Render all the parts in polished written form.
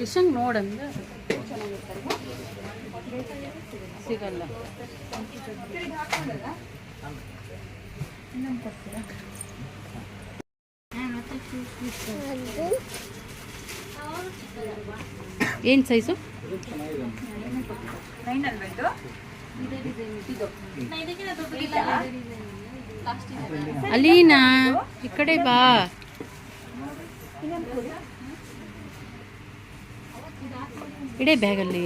ತ್ರಿಶಂಗ್ ನೋಡಂದ್ರೆ ಸಿಗಲ್ಲ. ಏನು ಸೈಜು? ಅಲೀನಾ ಈ ಕಡೆ ಬಾ. ಇಡೇ ಬ್ಯಾಗಲ್ಲಿ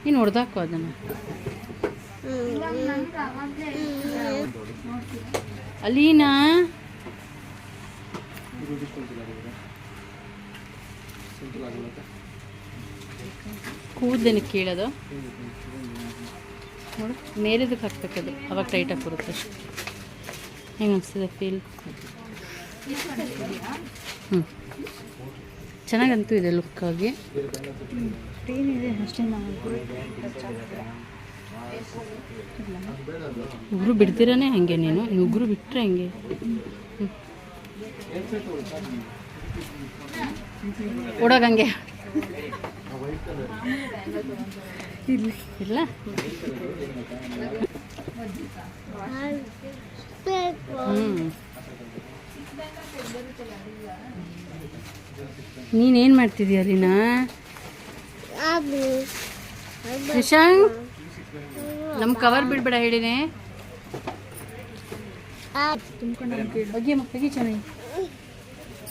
ನೀನು ಹೊಡೆದಾಕು ಅದನ್ನು. ಅಲೀನಾ ಕೂದಲೇನು ಕೇಳೋದು ನೋಡು, ಮೇಲೆದಕ್ಕೆ ಹಾಕ್ಬೇಕದು, ಅವಾಗ ಟೈಟಾಗಿ ಬರುತ್ತೆ. ಹೆಂಗೆ ಅನಿಸ್ತದೆ ಫೀಲ್? ಚೆನ್ನಾಗಂತೂ ಇದೆ ಲುಕ್ಕಾಗಿ. ಉಗುರು ಬಿಡ್ತೀರಾನೆ ಹಂಗೆ ನೀನು, ಉಗುರು ಬಿಟ್ಟರೆ ಹಂಗೆ. ಓಡೋಗಂಗೆ ಇಲ್ಲ. ನೀನೇನು ಮಾಡ್ತಿದ್ದೀಯ ಅಲ್ಲಿನಾ? ನಿಶಾಂಗ್ ನಮ್ಮ ಕವರ್ ಬಿಡ್ಬೇಡ ಹೇಳಿನೇ. ಬಗ್ಗೆ ಚೆನ್ನಾಗಿ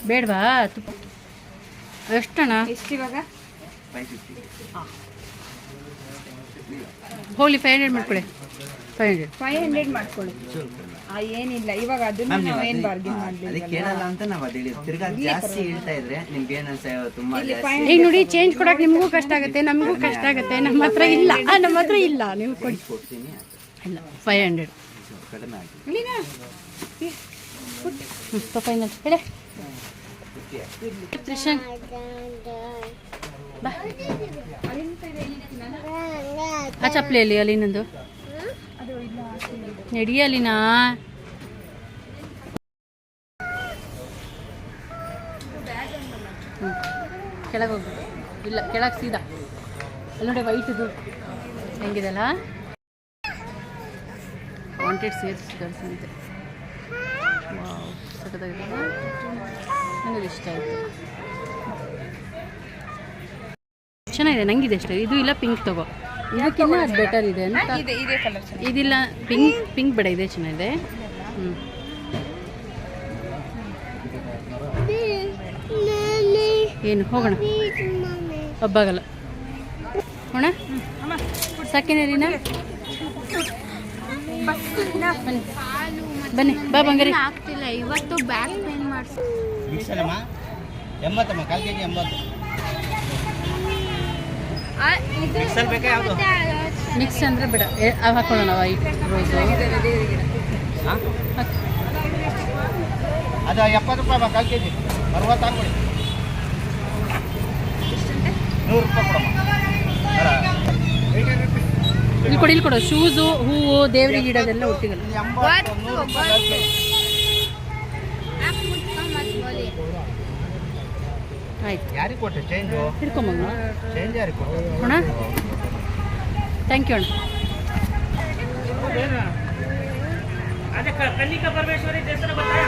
ಬೇಡವಾ? ತುಪ್ಪ ಎಷ್ಟಣ್ಣ? ಎಷ್ಟು ಇವಾಗ? ಹೋಗ್ಲಿ 500 ಮಾಡ್ಕೊಳ್ಳಿ. 500 ಮಾಡ್ಕೊಳ್ಳಿ. ಏನಿಲ್ಲ ಇವಾಗ ಅದನ್ನ ನಾವು ಏನು ಬಾರ್ಗೇನ್ ಮಾಡಲಿಲ್ಲ. ಅದಕ್ಕೆ ಕೇಳಲ್ಲ ಅಂತ ನಾವು ಅದಿಳಿ ತಿರ್ಗಾ ಜಾಸ್ತಿ ಹೇಳ್ತಾ ಇದ್ರೆ ನಿಮ್ಗೆ ಏನಂತ ತುಂಬಾ ಜಾಸ್ತಿ. ಈಗ ನೋಡಿ ಚೇಂಜ್ ಕೊಡಕ್ಕೆ ನಿಮಗೂ ಕಷ್ಟ ಆಗುತ್ತೆ, ನಮಗೂ ಕಷ್ಟ ಆಗುತ್ತೆ. ನಮ್ಮ ಹತ್ರ ಇಲ್ಲ, ನಮ್ಮ ಹತ್ರ ಇಲ್ಲ. ನೀವು ಕೊಡ್ತೀನಿ. ಇಲ್ಲ 500 ಕಡಿಮೆ ಆಗಿ ಫೈನಲ್ ಹೇಳಿ. ತ್ರಿಶಂಗ್ ಬಾ. ಆ ಚಪ್ಪಲಿಯಲ್ಲಿ ಅಲ್ಲಿನಂದು ನಡಿಯಲಿನಾ. ಕೆಳಗೆ ಹೋಗ್ಬೇಕು. ಇಲ್ಲ ಕೆಳಗೆ ಸೀದಾ ಅಲ್ಲಿ ನೋಡಿ ವೈಟ್ದು ಹೆಂಗಿದೆಲ್ಲ. ವಾಂಟೆಡ್ ಸೇಲ್ಸ್ ಗರ್ಲ್ಸ್ ಅಂತೆ. ವಾವ್ ಸಖತ್ತಾಗಿದೆಲ್ಲ, ನನಗೆ ಇಷ್ಟ ಆಯಿತು. ಚೆನ್ನಾಗಿದೆ, ನಂಗಿದೆ ಇಷ್ಟ. ಇದು ಇಲ್ಲ ಪಿಂಕ್ ತಗೋ, ಇದಕ್ಕಿಂತ ಅದು ಬೆಟರ್ ಇದೆ ಅಂತ. ಇದಿಲ್ಲ ಪಿಂಕ್ ಬೇಡ, ಇದೆ ಚೆನ್ನಾಗಿದೆ. ಏನು ಹೋಗೋಣ, ಹಬ್ಬಾಗಲ್ಲ ಹೋಣ. ಸಾಕೇನೇರಿನ ಬನ್ನಿ ಬಾ ಬಂಗಾರಿ. ಆಗ್ತಿಲ್ಲ ಇವತ್ತು ಬ್ಯಾಕ್ ಪೇನ್ ಮಾಡಿಸಿ. ಮಿಕ್ಸ್ ಅಂದರೆ ಬೇಡ, ಅವು ಹಾಕೊಳ್ಳೋಣ. ವೈಟ್ ರೋಸು ಅದು 70 ರೂಪಾಯಿ ಕಾಲು ಕೆಜಿ. 60 ಹಾಕೊಳ್ಳಿ. 100 ರೂಪಾಯಿ ಕೊಡಮ್ಮ. ಇಲ್ಲಿ ಕೊಡಿ, ಇಲ್ಲಿ ಕೊಡು. ಶೂಸು, ಹೂವು, ದೇವ್ರಿಗೆ ಇಡೋದೆಲ್ಲ ಒಟ್ಟಿಗಲ್ಲ. ಆಯ್ತು, ಯಾರಿಗೆ ಕೊಟ್ಟೆ ಚೇಂಜು? ಹಿಡ್ಕೊಂಬಂಗ ಚೇಂಜ್ ಯಾರಿಗೆ ಕೊಟ್ಟೆ ಅಣ್ಣ? ಥ್ಯಾಂಕ್ ಯು ಅಣ್ಣ. ಅದೇ ಕನ್ನಿಕಾ ಪರಮೇಶ್ವರಿ ದೇವಸ್ಥಾನ ಗೊತ್ತಾ?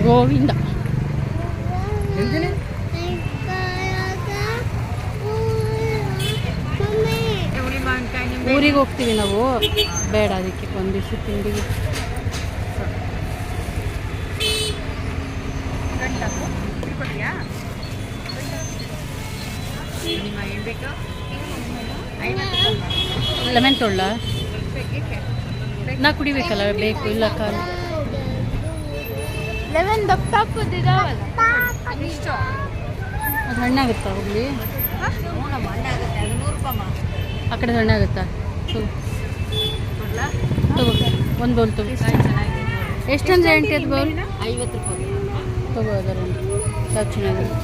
ಗೋವಿಂದ ಊರಿಗೆ ಹೋಗ್ತೀವಿ ನಾವು. ಬೇಡ ಅದಕ್ಕೆ ಒಂದು ದಿವಸ ತಿಂಡಿಗೆ. ಲೆಮನ್ ತೊಳ್ಳ ನಾ ಕುಡಿಬೇಕಲ್ಲ, ಬೇಕು. ಇಲ್ಲ ಕಾಲು ಲೆಮನ್ ದಪ್ಪ ಹಾಕೋದಿದಾವಲ್ಲ, ಅದು ಹಣ್ಣಾಗುತ್ತಾ? ಹೋಗ್ಲಿ ಆ ಕಡೆ ಹಣ್ಣಾಗುತ್ತಾ? ತಗೋ ಒಂದು ಬೌಲ್ ತಗೋ. ಎಷ್ಟಂದ್ರೆ ಆಂಟಿ ಅದು ಬೌಲ್? 50 ರೂಪಾಯಿ ತಗೋ. ಅದರ ಸಾಕು, ಚೆನ್ನಾಗಿದೆ.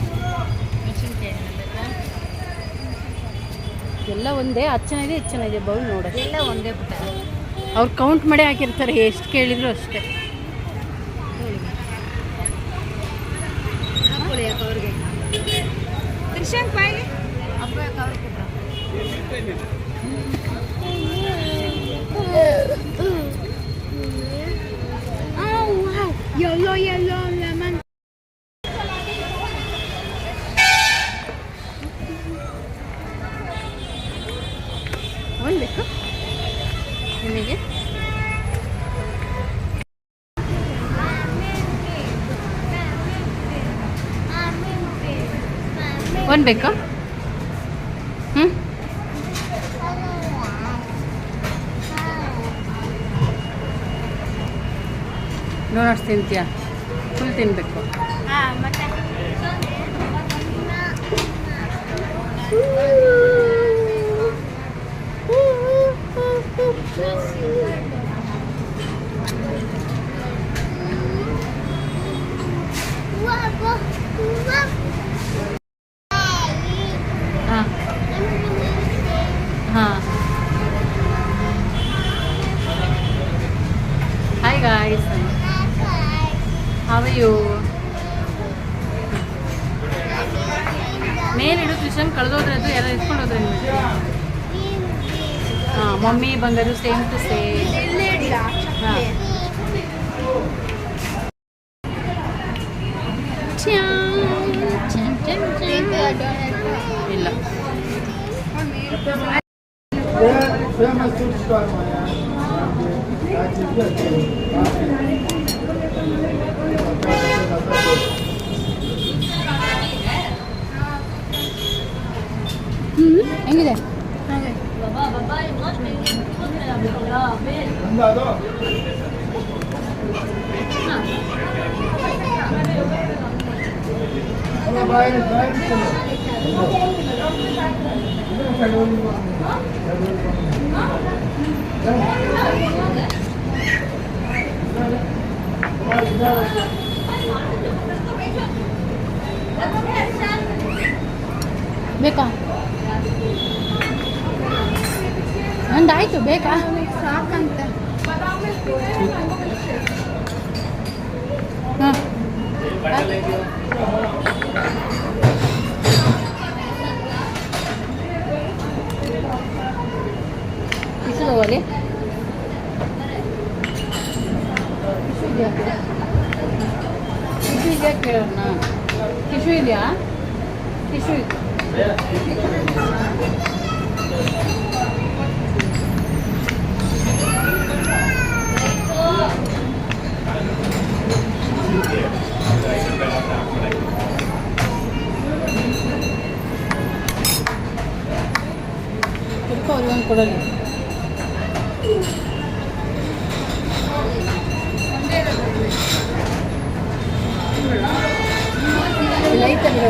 ಎಲ್ಲ ಒಂದೇ ಅದು ಚೆನ್ನಾಗಿದೆ ಇದು ಚೆನ್ನಾಗಿದೆ ಬೌಲ್ ನೋಡೋದು ಎಲ್ಲ ಒಂದೇ ಪುಟ್ಟ. ಅವ್ರು ಕೌಂಟ್ ಮಾಡಿ ಹಾಕಿರ್ತಾರೆ ಎಷ್ಟು ಕೇಳಿದ್ರು ಅಷ್ಟೇ. ಹಾಕೊಳ್ಳಿ ಯಾಕೆ ಅವ್ರಿಗೆ ತ್ರಿಶಾಂಕ್ ಬಾಯಿಗೆ ಅಪ್ಪ ಯಾಕೆ ಅವ್ರಿಗೆ ಕೊಟ್ರ? yellow lemon. ಒಂದು ಬೇಕು ನಿಮಗೆ? ಒಂದು ಬೇಕಾ? ಹ್ಞೂ ಡೋನಟ್ಸ್ ತಿಂತೀಯಾ? ಫುಲ್ ತಿನ್ನಬೇಕು. ಹಾಂ ಮತ್ತೆ ಹಾಂ ಹಾಂ. Hi guys, how are you? ಮೇಲಿಡು ಟ್ಯೂಷನ್ ಕಳೆದೋದ್ರದ್ದು ಎಲ್ಲ ಇಸ್ಕೊಂಡು ಹೋದ್ರೆ ನಿಮಗೆ. ಹಾಂ, ಮಮ್ಮಿ ಬಂದರು ಸೇಮ್ ಟು ಸೇಮ್. ಹಾಂ ಇಲ್ಲ ಹೆಂಗಿದೆ? ಬೇಕಾ? ನಂದಾಯ್ತು, ಬೇಕಾ? ಸಾಕಂತ ಹಾಂ ಟಿಶ್ಯೂ ತಗೋಲಿ. ಟಿಶ್ಯೂ ಇದೆಯಾ? ಟಿಶ್ಯೂ ಇದೆಯಾ ಕೇಳೋಣ. ಟಿಶ್ಯೂ ಇದೆಯಾ? ಟಿಶ್ಯೂ ಇದೆ. ಒಂದು ಕೊಡಲಿ. ಲೈತಲ್ಲಿ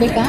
ಬೇಕಾ?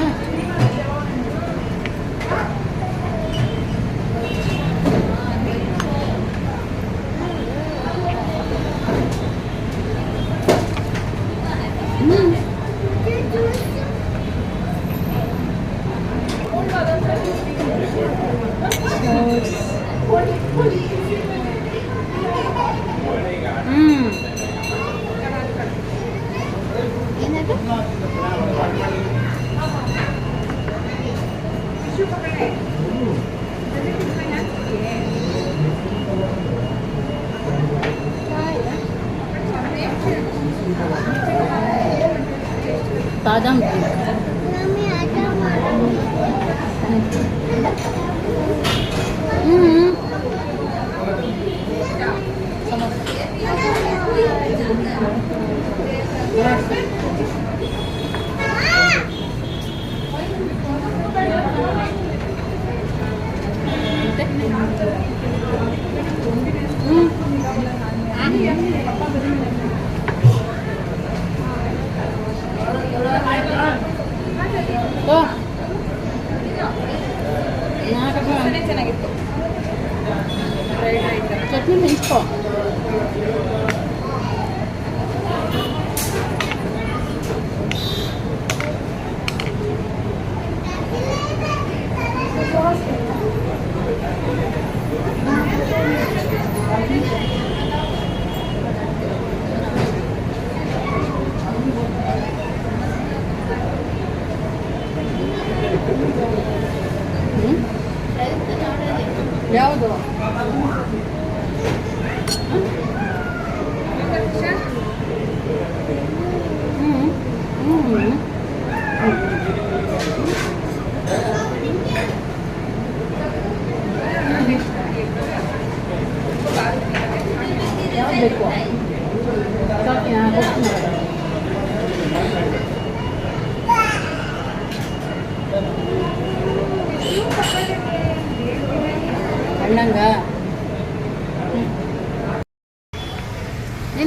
ಬಾದಾಮ್ ಚೆನ್ನಾಗಿತ್ತು. ಚಟ್ನಿ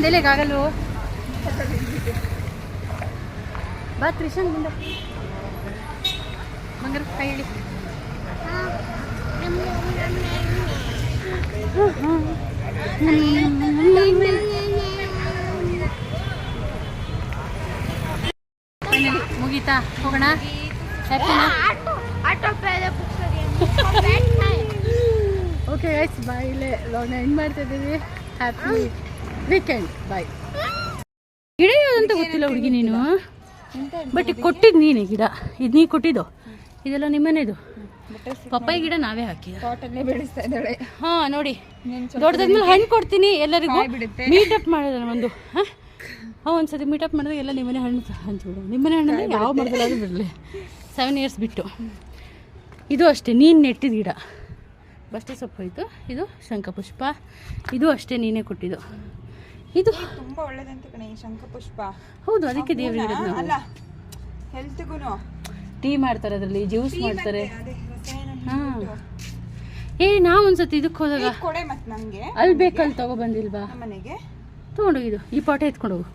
ಅದೆಲ್ಲೇಗಾಗಲ್ವೋ ಬಾ ತ್ರಿಶಾಂತ್ ಮುಂದೆ ಬಂಗಾರ ಕೈ ಹೇಳಿ ಫೈನಲಿ ಮುಗೀತಾ ಹೋಗೋಣ ಹ್ಯಾಪಿನಾ ಓಕೆ ಗೈಸ್ ಬಾಯ್ ಇಲ್ಲೇ ಲಾಗ್ನ ಎಂಡ್ ಮಾಡ್ತಾ ಇದ್ದೀವಿ ಹ್ಯಾಪಿ ವೀಕೆಂಡ್ ಬಾಯ್ ಗಿಡ ಯಾವುದಂತ ಗೊತ್ತಿಲ್ಲ ಹುಡುಗಿ ನೀನು ಬಟ್ ಕೊಟ್ಟಿದ್ದು ನೀನು ಗಿಡ ಇದು ನೀ ಕೊಟ್ಟಿದ್ದು ಇದೆಲ್ಲ ನಿಮ್ಮನೇದು ಪಪ್ಪಾಯಿ ಗಿಡ ನಾವೇ ಹಾಕಿದ್ದು ತೋಟಲ್ಲೇ ಬೆಳೆಸ್ತಾ ಇದ್ದಾಳೆ. ಹಾಂ ನೋಡಿ ದೊಡ್ಡದಾದ್ಮೇಲೆ ಹಣ್ಣು ಕೊಡ್ತೀನಿ ಎಲ್ಲರಿಗೂ ಮೀಟಪ್ ಮಾಡೋದಲ್ಲ ಒಂದು ಹಾಂ ಒಂದ್ಸತಿ ಮೀಟಪ್ ಮಾಡಿದಾಗ ಎಲ್ಲ ನಿಮ್ಮನೆ ಹಣ್ಣು ಹಂಚ್ಬಿಡು ನಿಮ್ಮನೆ ಹಣ್ಣು ಯಾವ ಮರದಲ್ಲಾದ್ರೂ ಬಿಡಲಿ 7 years ಬಿಟ್ಟು ಇದು ಅಷ್ಟೇ ನೀನು ನೆಟ್ಟಿದ ಗಿಡ ಬಷ್ಟೇ ಸೊಪ್ಪು ಹೋಯ್ತು ಇದು ಶಂಖಪುಷ್ಪ ಇದು ಅಷ್ಟೇ ನೀನೇ ಕೊಟ್ಟಿದ್ದು ಇದು ತುಂಬಾ ಒಳ್ಳೇದಂತ ಕಣೆ ಈ ಶಂಖಪುಷ್ಪ. ಹೌದು ಅದಕ್ಕೆ ದೇವ್ರ ಗಿಡದ ಅಲ್ಲ ಹೆಲ್ತ್ಗುನು ಟೀ ಮಾಡ್ತಾರೆ ಅದರಲ್ಲಿ ಜ್ಯೂಸ್ ಮಾಡ್ತಾರೆ ಹಾಂ ನಾವು ಒಂದ್ಸತಿ ಇದಕ್ಕೆ ಹೋದಾಗ ಕೊಡೆ ಮತ್ತೆ ನಂಗೆ ಅಲ್ಲಿ ಬೇಕಲ್ಲಿ ತಗೊಬಂದಿಲ್ವಾ ಮನೆಗೆ ತೊಗೊಂಡೋಗಿದ್ದು ಈ ಪಾಟ ಎತ್ಕೊಂಡೋಗು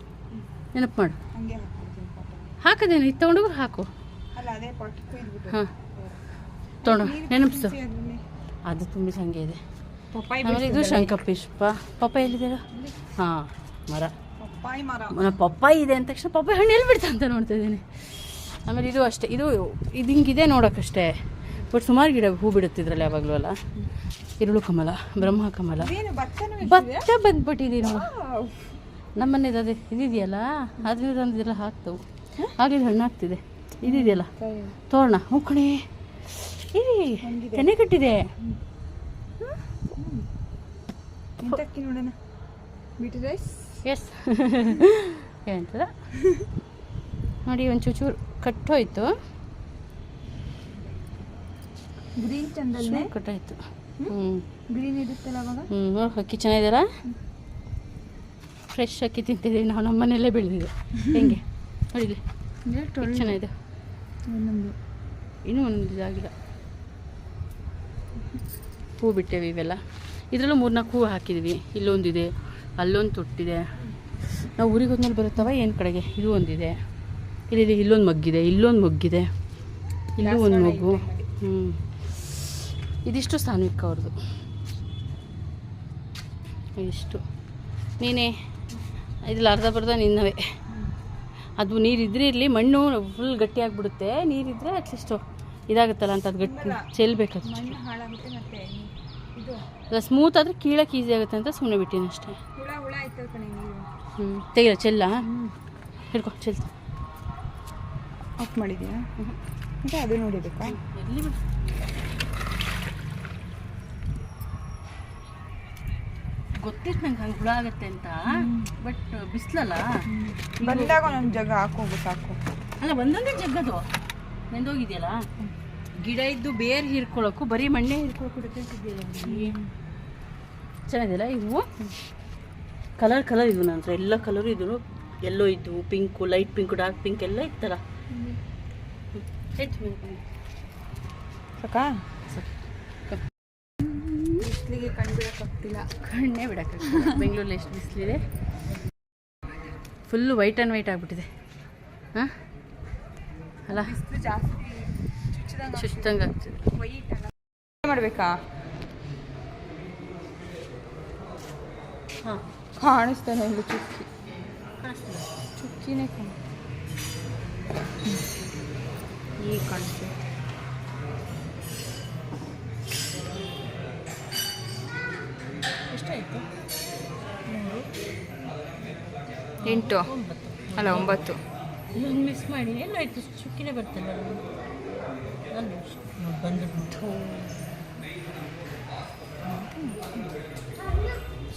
ನೆನಪು ಮಾಡು ಹಂಗೆ ಹಾಕ್ತೀನಿ ಪಾಟ್. ಹಾಕದೇನು ಇದು ತೊಗೊಂಡೋಗಿ ಹಾಕು ಅಲ್ಲ ಅದೇ ಪಾಟ್ ಕುಯ್ದ್ಬಿಟ್ಟು ಹಾಂ ತೊಗೊಂಡು ನೆನಪಿಸು ಅದ್ರಲ್ಲಿ ಅದು ತುಂಬ ಹಂಗೆ ಇದೆ ಪಪ್ಪಾಯಿ ಆಮೇಲೆ ಇದು ಶಂಖಪುಷ್ಪ ಪಪ್ಪಾಯಿ ಎಲ್ಲಿದೆಯಲ್ಲ ಹಾಂ ಮರ ಪಪ್ಪಾಯಿ ಮರ ಪಪ್ಪಾಯಿ ಇದೆ ಅಂದ ತಕ್ಷಣ ಪಪ್ಪಾಯಿ ಹಣ್ಣು ಎಲ್ಲಿ ಬಿಡ್ತಾ ಅಂತ ನೋಡ್ತಾ ಇದ್ದೀನಿ ಆಮೇಲೆ ಇದು ಅಷ್ಟೇ ಇದು ಹಿಂಗಿದೆ ನೋಡೋಕ್ಕಷ್ಟೇ ಬಟ್ ಸುಮಾರು ಗಿಡ ಹೂ ಬಿಡುತ್ತಿದ್ರಲ್ಲ ಯಾವಾಗಲೂ ಅಲ್ಲ ಇರುಳು ಕಮಲ ಬ್ರಹ್ಮ ಕಮಲ ಏನು ಭತ್ತನೂ ಭತ್ತ ಬಂದ್ಬಿಟ್ಟಿದೆ ನಾವು ನಮ್ಮನೇದು ಅದೇ ಇದಿದೆಯಲ್ಲ ಅದರಿಂದ ತಂದಿದ್ದೆಲ್ಲ ಹಾಕ್ತವು ಹಾಗೆ ಹಣ್ಣು ಹಾಕ್ತಿದೆ ಇದಿದೆಯಲ್ಲ ತೋರಣ ಹೂ ಕಣೆ ಇರಿ ತೆನೆ ಕಟ್ಟಿದೆ ಇಂತಕ್ಕಿ ನೋಡೋಣ ಬೀಟ್ ರೈಸ್ ಎಸ್ ಏನಂತದ ನೋಡಿ ಒಂದು ಚೂಚೂರು ಕಟ್ಟೋಯ್ತು ಗ್ರೀನ್ ಚಂದಲ್ಲೇ ಕಟ್ಟೋಯ್ತು ಹ್ಞೂ ಗ್ರೀನ್ ಇರುತ್ತಲ್ಲ ಅವಾಗ ಹ್ಞೂ ಅಕ್ಕಿ ಚೆನ್ನಾಗಿದೆಯಲ್ಲ ಫ್ರೆಶ್ ಅಕ್ಕಿ ತಿಂತಿದ್ದೀವಿ ನಾವು ನಮ್ಮ ಮನೆಯಲ್ಲೇ ಬೆಳೆದಿದೆ ಹೆಂಗೆ ನೋಡಿಲಿ ಚೆನ್ನಾಗಿದೆ ಇನ್ನೂ ಒಂದು ಇದಾಗಿಲ್ಲ ಹೂ ಬಿಟ್ಟೇವಿ ಇವೆಲ್ಲ ಇದರಲ್ಲೂ 3-4 ಹೂ ಹಾಕಿದ್ವಿ ಇಲ್ಲೊಂದಿದೆ ಅಲ್ಲೊಂದು ತೊಟ್ಟಿದೆ ನಾವು ಊರಿಗೆ ಹೋದ್ಮೇಲೆ ಬರುತ್ತವ ಏನು ಕಡೆಗೆ ಇದು ಒಂದಿದೆ ಇಲ್ಲಿ ಇಲ್ಲೊಂದು ಮಗ್ಗಿದೆ ಇಲ್ಲೊಂದು ಮಗ್ಗಿದೆ ಇಲ್ಲೂ ಒಂದು ಮಗು ಹ್ಞೂ ಇದಿಷ್ಟು ಸಾನ್ವಿಕ ಅವ್ರದ್ದು ಇದಿಷ್ಟು ನೀನೇ ಇದ್ರಲ್ಲಿ ಅರ್ಧ ನಿನ್ನವೇ ಅದು ನೀರಿದ್ರೆ ಇರಲಿ ಮಣ್ಣು ಫುಲ್ ಗಟ್ಟಿಯಾಗಿಬಿಡುತ್ತೆ ನೀರಿದ್ರೆ ಅಟ್ಲೀಸ್ಟು ಇದಾಗುತ್ತಲ್ಲ ಅಂತ ಅದು ಗಟ್ಟಿ ಚೆಲ್ಬೇಕದು ಮಣ್ಣು ಹಾಳಾಗುತ್ತೆ ಮತ್ತೆ ಇದು ಅಲ್ಲ ಸ್ಮೂತ್ ಆದರೆ ಕೀಳಕ್ಕೆ ಈಸಿ ಆಗುತ್ತೆ ಅಂತ ಸುಮ್ಮನೆ ಬಿಟ್ಟಿನಿ ಅಷ್ಟೇ ಹುಳ ಆಯ್ತದ ಕಣೆ ನೀವು ತೆಗಿಲ್ಲ ಚೆಲ್ಲ ಹಿಡ್ಕೊ ಚೆಲ್ತು ಆಫ್ ಮಾಡಿದ್ಯಾ ಮತ್ತೆ ಅದು ನೋಡಿಬೇಕಾ ಎಲ್ಲಿ ಬಿಡು ಗೊತ್ತಿತ್ತು ನಂಗೆ ಹಂಗೆ ಹುಳ ಆಗುತ್ತೆ ಅಂತ ಬಟ್ ಬಿಸಿಲಲ್ಲ ಬಂದಾಗ ಒಂದೊಂದು ಜಾಗ ಹಾಕೋಗು ಸಾಕು ಅಲ್ಲ ಒಂದೊಂದೇ ಜಗ್ಗದು ನೆಂದೋಗಿದೆಯಲ್ಲ ಗಿಡ ಇದ್ದು ಬೇರೆ ಹೀರ್ಕೊಳ್ಳೋಕ್ಕೂ ಬರೀ ಮಣ್ಣೆ ಹೀರ್ಕೊಳಕ್ಕೆ ಬಿಡುತ್ತಿದೆಯಲ್ಲ ಚೆನ್ನಾಗಿದೆಯಲ್ಲ ಇವು ಕಲರ್ ಇದ್ವು ನನ್ನ ಹತ್ರ ಎಲ್ಲ ಕಲರು ಇದ್ವು ಎಲ್ಲೋ ಇದ್ವು pink light pink dark pink ಎಲ್ಲ ಇತ್ತಲ್ಲ ಸಾಕಾ ಬಿಸಿಲಿಗೆ ಕಣ್ಣು ಬಿಡೋಕ್ಕಾಗ್ತಿಲ್ಲ ಕಣ್ಣೇ ಬಿಡೋಕ್ಕಾಗ್ತಿಲ್ಲ ಬೆಂಗಳೂರಲ್ಲಿ ಎಷ್ಟು ಬಿಸಿಲಿದೆ ಫುಲ್ಲು ವೈಟ್ ಆ್ಯಂಡ್ ವೈಟ್ ಆಗಿಬಿಟ್ಟಿದೆ ಹಾಂ ಅಲ್ಲ ಬಿಸಿಲು ಜಾಸ್ತಿ ಸುಸ್ತಂಗೆ ಆಗ್ತಿದೆ ಮಾಡಬೇಕಾ ಹಾಂ ಕಾಣಿಸ್ತಾನೆ ಒಂದು ಚುಕ್ಕಿ ಕಾಣಿಸ್ತಿದೆ ಚುಕ್ಕಿನೇ ಈಗ ಕಾಣಿಸ್ತೀವಿ ಎಷ್ಟಾಯಿತು 8 ಅಲ್ಲ 9 ನಾನು ಮಿಸ್ ಮಾಡಿ ಎಲ್ಲಾಯ್ತು ಚುಕ್ಕಿನೇ ಬರ್ತಿಲ್ಲ ನಾನು ಬಂದ್ಬಿಟ್ಟು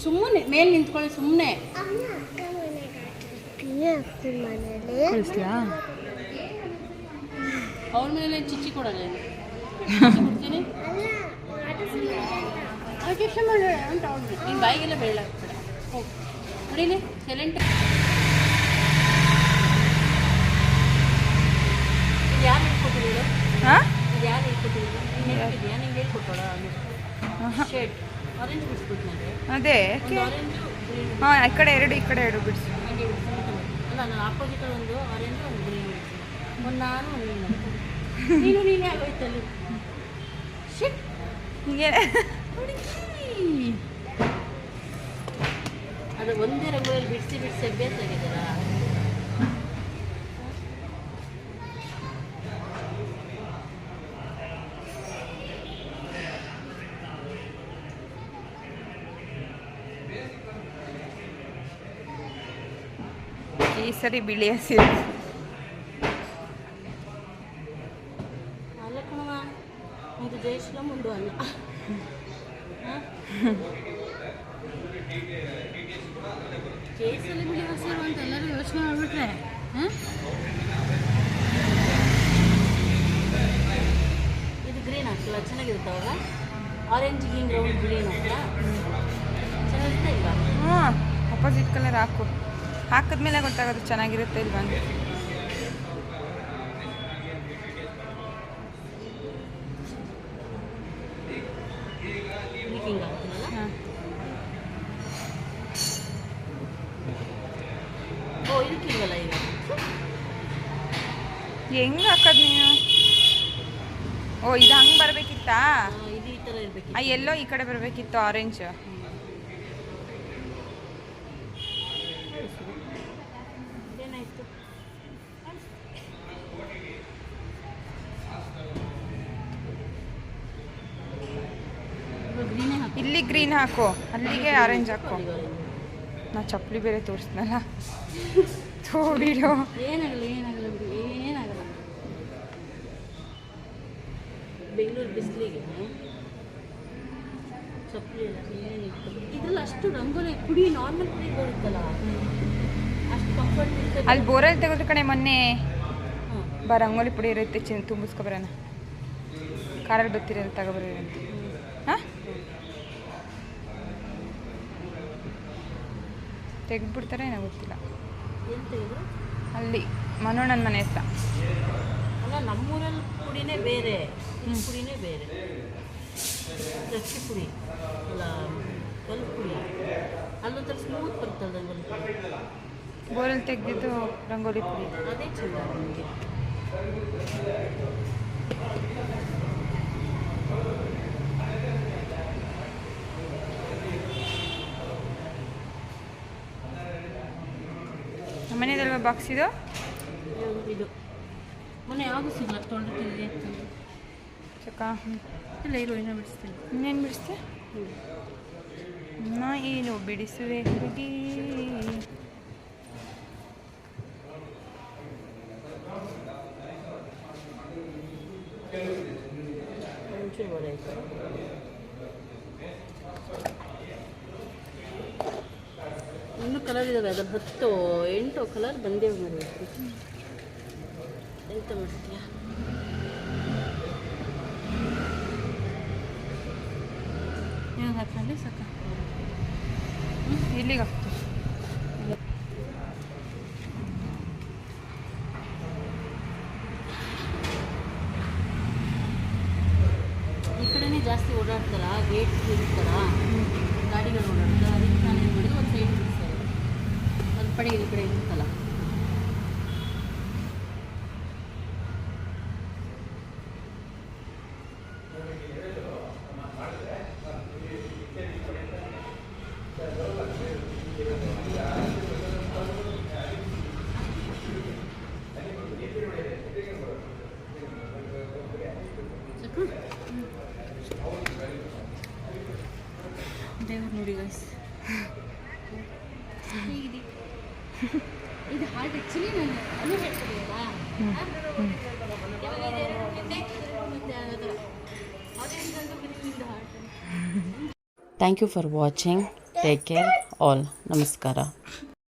ಸುಮ್ಮನೆ ಮೇಲೆ ನಿಂತ್ಕೊಳ್ಳಿ ಸುಮ್ಮನೆ ಅವ್ರ ಮೇಲೆ ಚಿಚ್ಚಿ ಕೊಡಲ್ಲ ಕೊಡ್ತೀನಿ ಅದಕ್ಕೆ ಮಾಡಿ ಅಂತ ಅವ್ರು ನಿನ್ನ ಬಾಯಿಗೆಲ್ಲ ಬೆಳ್ಳ ಆಗ್ತದೆ ಹೋಗಿ ನೋಡಿಲಿ ಸೈಲೆಂಟ್ ಯಾರು ಹೇಳ್ಕೊಟ್ಟಿದ್ರು ಹಾಂ ಯಾರು ಹೇಳ್ಕೊಟ್ಟಿದ್ರು ನೀನು ಹೇಳ್ಕೊಟ್ಟೋಳ ಶೇಡ್ ಆರೆಂಜ್ ಬಿಡ್ಸ್ಬಿಟ್ಟು ನನಗೆ ಅದೇ ಒಂದು ಆರೆಂಜು ಹಾಂ ಆ ಕಡೆ ಎರಡು ಈ ಕಡೆ ಎರಡು ಬಿಡಿಸಿ. ಹಾಗೆ ಬಿಡಿಸ್ಕೊಂಡು ಅಲ್ಲ ನಾನು ಆಪೋಸಿಟಲ್ಲಿ ಒಂದು ಆರೆಂಜ್ ಒಂದು ಗ್ರೀನ್ ಬಿಡಿಸಿ ಒಂದು ನಾನು ಒಂದು ನೀನು ನೀನೇ ಆಗೋಯ್ತಲ್ಲಿ ಶಿಟ್ ಹಿಂಗೆ ಅದು ಒಂದೇ ರಂಗೋಲಿ ಬಿಡಿಸಿ ಬಿಡಿಸಿ ಅಭ್ಯಾಸ ಆಗಿದ್ದೀರಾ? ಈ ಸರಿ ಬಿಳಿ ಹಸಿರು. ಅಲ್ಲ ಕಣವ ಇದು ಜಯಶ್ರೀರಾಮ್ ಒಂದು ಅಲ್ಲ ಕೇಸಲ್ಲಿ ಬಿಳಿ ಹಸಿರು ಅಂತ ಎಲ್ಲರೂ ಯೋಚನೆ ಮಾಡಿಬಿಟ್ರೆ ಇದು ಗ್ರೀನ್ ಹಾಕಲ್ಲ ಚೆನ್ನಾಗಿರುತ್ತೆ ಅವಾಗ ಆರೆಂಜ್ ಹಿಂಗೆ ರೌಂಡ್ ಗ್ರೀನ್ ಹಾಕಲ್ಲ ಚೆನ್ನಾಗಿರುತ್ತೆ ಇಲ್ವಾ? ಹ್ಞೂ ಅಪೋಸಿಟ್ ಕಲರ್ ಹಾಕು, ಹಾಕಿದ್ಮೇಲೆ ಗೊತ್ತಾಗೋದು ಚೆನ್ನಾಗಿರುತ್ತೆ ಇಲ್ವಾ ಅಂತ. ಹಿಂಗೆ ಹಾಕ್ತೀನಲ್ಲ ಹಾಂ ಓ ಇದಕ್ಕಿಲ್ವಲ್ಲ ಈಗ ಹೆಂಗೆ ಹಾಕೋದು ನೀನು? ಓ ಇದು ಹಂಗೆ ಬರಬೇಕಿತ್ತಾ? ಇದು ಈ ಥರ ಇರಬೇಕು. ಆ ಎಲ್ಲೋ ಈ ಕಡೆ ಬರಬೇಕಿತ್ತು ಆರೆಂಜ್. ಏನಾಯಿತು? ಗ್ರೀನೇ ಹಾಕಿ ಇಲ್ಲಿ ಗ್ರೀನ್ ಹಾಕು, ಅಲ್ಲಿಗೆ ಆರೆಂಜ್ ಹಾಕು. ನಾ ಚಪ್ಪಲಿ ಬೇರೆ ತೋರಿಸ್ನಲ್ಲ ತೋಡಿಡು. ಏನಾಗಲ್ಲ ಏನಾಗಲ್ಲ ಬಿಡಿ ಏನಾಗಲ್ಲ. ಬೆಂಗಳೂರು ಬಿಸಿಲಿಗೆ ಚಪ್ಪಲಿ ಎಲ್ಲ ಏನಿತ್ತು ಇದ್ರಲ್ಲಿ ಅಷ್ಟು ರಂಗೋಲಿ ಪುಡಿ ನಾರ್ಮಲ್ ಪುಡಿ ಬರುತ್ತಲ್ಲ ಅಷ್ಟು ಕಂಫರ್ಟ್ ಇರ್ತದೆ. ಅಲ್ಲಿ ಬೋರಲ್ಲಿ ತೆಗೆದ್ರ ಕಡೆ ಮೊನ್ನೆ ಹಾಂ ರಂಗೋಲಿ ಪುಡಿ ಇರುತ್ತೆ, ತುಂಬಿಸ್ಕೊಬರೋಣ. ಕಾರಲ್ಲಿ ಗೊತ್ತಿರೋದು ತಗೊಬರ್ರಿ ಅಂತ. ಹಾಂ ತೆಗೆದ್ಬಿಡ್ತಾರೆ ಏನೋ ಗೊತ್ತಿಲ್ಲ. ಏನು ತೆಗೆದ್ರು ಅಲ್ಲಿ ಮನೋಣ್ಣನ ಮನೆ ಹತ್ರ. ಅಲ್ಲ ನಮ್ಮೂರಲ್ಲಿ ಪುಡಿನೇ ಬೇರೆ ಈ ಪುಡಿನೇ ಬೇರೆ. ದ್ರಾಕ್ಷಿ ಪುಡಿ ಅಲ್ಲ ಕಲ್ಲು ಪುಡಿ ಅಲ್ಲೊಂಥರ ಸ್ಮೂತ್ ಬರ್ತದೆ ರಂಗೋಲಿ ಪುಡಿ. ಬೋರಲ್ಲಿ ತೆಗೆದಿದ್ದು ರಂಗೋಲಿ ಪುಡಿ. ಅದೇ ಚಂದ ನಮಗೆ. ಮನೆಯದಲ್ವ ಬಾಕ್ಸ್ ಇದು? ಇದು ಮೊನ್ನೆ ಯಾವುದು ಸಿಗಲ್ಲ ತೊಳೆದಿದೆ ಚಕ್ಕ ಇಲ್ಲ ಇರೋ ಏನೋ ಬಿಡಿಸ್ತೀನಿ. ಇನ್ನೇನು ಬಿಡಿಸ್ತೆ? ನಾ ಏನು ಬಿಡಿಸುವೆ ಹುಡುಗಿ. ಒಂಚೂರು ಒಡೆ ಆಯಿತು. ಇನ್ನೂ ಕಲರ್ ಇದ್ದಾವೆ ಅದ್ರ 8 ಕಲರ್ ಬಂದೇ ಮಾಡಬೇಕು. ಎಂತ ಮಾಡ್ತೀಯಾ? ಏನು ಹಾಕಂడి ಸಾಕ ಇಲ್ಲಿಗೆ ಹಾಕ್ತೀವಿ. ಈ ಕಡೆನೇ ಜಾಸ್ತಿ ಓಡಾಡ್ತಾರ, ಗೇಟ್ ಇರ್ತಾರ, ಗಾಡಿಗಳು ಓಡಾಡ್ತಾರೆ. ಅದಕ್ಕೆ ನಾನು ಏನು ಮಾಡಿದ್ರು ಒಂದು ಸೈಡ್ ಬಿಡಿಸ್ತಾರೆ, ಒಂದು ಪಡೆ ಈ ಕಡೆ ಇರುತ್ತಲ್ಲ. ದೇವ್ರು ನೋಡಿ ಗೈಸ್ ಹೇಗಿದೆ ಇದು ಹಾರ್ಟ್. ಆ್ಯಕ್ಚುಲಿ ನಾನು ಅಲ್ಲೂ ಹೇಳ್ತಿದ್ದೀರಾ thank you for watching. Take care all. ನಮಸ್ಕಾರ.